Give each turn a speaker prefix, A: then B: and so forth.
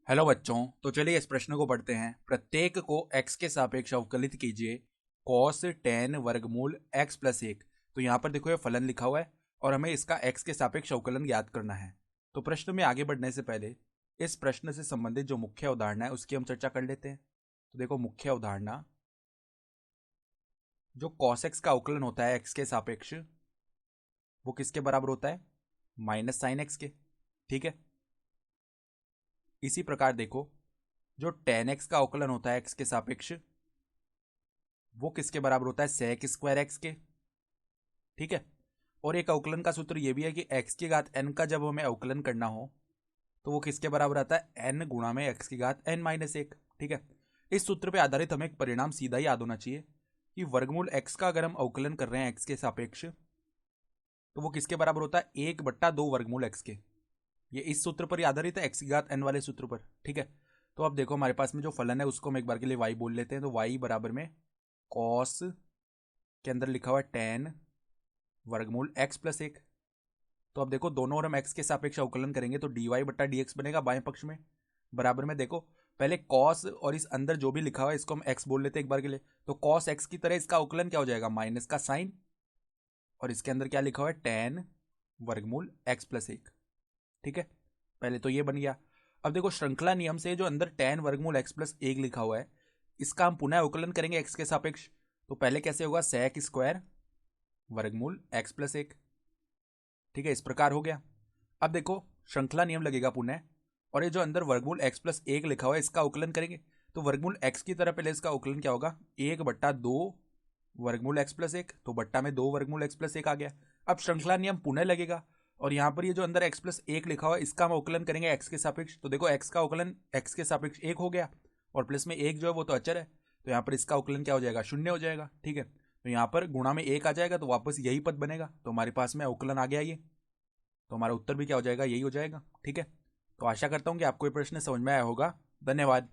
A: Hello बच्चों। तो चलिए इस प्रश्न को पढ़ते हैं। प्रत्येक को x के सापेक्ष अवकलित कीजिए cos tan वर्गमूल x प्लस एक। तो यहाँ पर देखो ये फलन लिखा हुआ है और हमें इसका x के सापेक्ष अवकलन ज्ञात करना है। तो प्रश्न में आगे बढ़ने से पहले इस प्रश्न से संबंधित जो मुख्य अवधारणा है उसकी हम चर्चा कर लेते हैं। तो देखो मुख्य अवधारणा, जो cos x का अवकलन होता है x के सापेक्ष, वो किसके बराबर होता है? माइनस साइन x के। ठीक है। इसी प्रकार देखो, जो tan x का अवकलन होता है x के सापेक्ष, वो किसके बराबर होता है? सेक स्क्वायर एक्स के। ठीक है। और एक अवकलन का सूत्र ये भी है कि x की घात n का जब हमें अवकलन करना हो तो वो किसके बराबर आता है? n गुणा में x की घात n माइनस एक। ठीक है। इस सूत्र पे आधारित हमें एक परिणाम सीधा ही याद होना चाहिए कि वर्गमूल x का अगर हम अवकलन कर रहे हैं x के सापेक्ष, तो वो किसके बराबर होता है? 1/2 वर्गमूल x के। ये इस सूत्र पर ही आधारित है, x की घात n वाले सूत्र पर। ठीक है। तो अब देखो हमारे पास में जो फलन है उसको हम एक बार के लिए y बोल लेते हैं। तो y बराबर में कॉस के अंदर लिखा हुआ है tan वर्गमूल x प्लस एक। तो अब देखो दोनों ओर हम x के सापेक्ष अवकलन करेंगे तो dy/dx बनेगा बाएं पक्ष में। बराबर में देखो पहले cos और इस अंदर जो भी लिखा हुआ है इसको हम x बोल लेते हैं एक बार के लिए। तो cos x की तरह इसका अवकलन क्या हो जाएगा? माइनस का साइन, और इसके अंदर क्या लिखा हुआ है? tan वर्गमूल x प्लस एक। ठीक है। पहले तो ये बन गया। अब देखो श्रृंखला नियम से जो अंदर tan वर्गमूल x प्लस एक लिखा हुआ है इसका हम पुनः अवकलन करेंगे x के सापेक्ष। तो पहले कैसे होगा? sec स्क्वायर वर्गमूल x प्लस एक। ठीक है, इस प्रकार हो गया। अब देखो श्रृंखला नियम लगेगा पुनः, और ये जो अंदर वर्गमूल x प्लस एक लिखा हुआ है इसका अवकलन करेंगे। तो वर्गमूल x की तरह पहले इसका अवकलन क्या होगा? 1/2 वर्गमूल x प्लस एक। तो बट्टा में 2 वर्गमूल x प्लस एक आ गया। अब श्रृंखला नियम पुनः लगेगा और यहाँ पर ये जो अंदर x प्लस एक लिखा हुआ है इसका हम अवकलन करेंगे x के सापेक्ष। तो देखो x का अवकलन x के सापेक्ष एक हो गया, और प्लस में एक जो है वो तो अचर है, तो यहाँ पर इसका अवकलन क्या हो जाएगा? शून्य हो जाएगा। ठीक है। तो यहाँ पर गुणा में एक आ जाएगा तो वापस यही पद बनेगा। तो हमारे पास में अवकलन आ गया ये। तो हमारा उत्तर भी क्या हो जाएगा? यही हो जाएगा। ठीक है। तो आशा करता हूँ कि आपको ये प्रश्न समझ में आया होगा। धन्यवाद।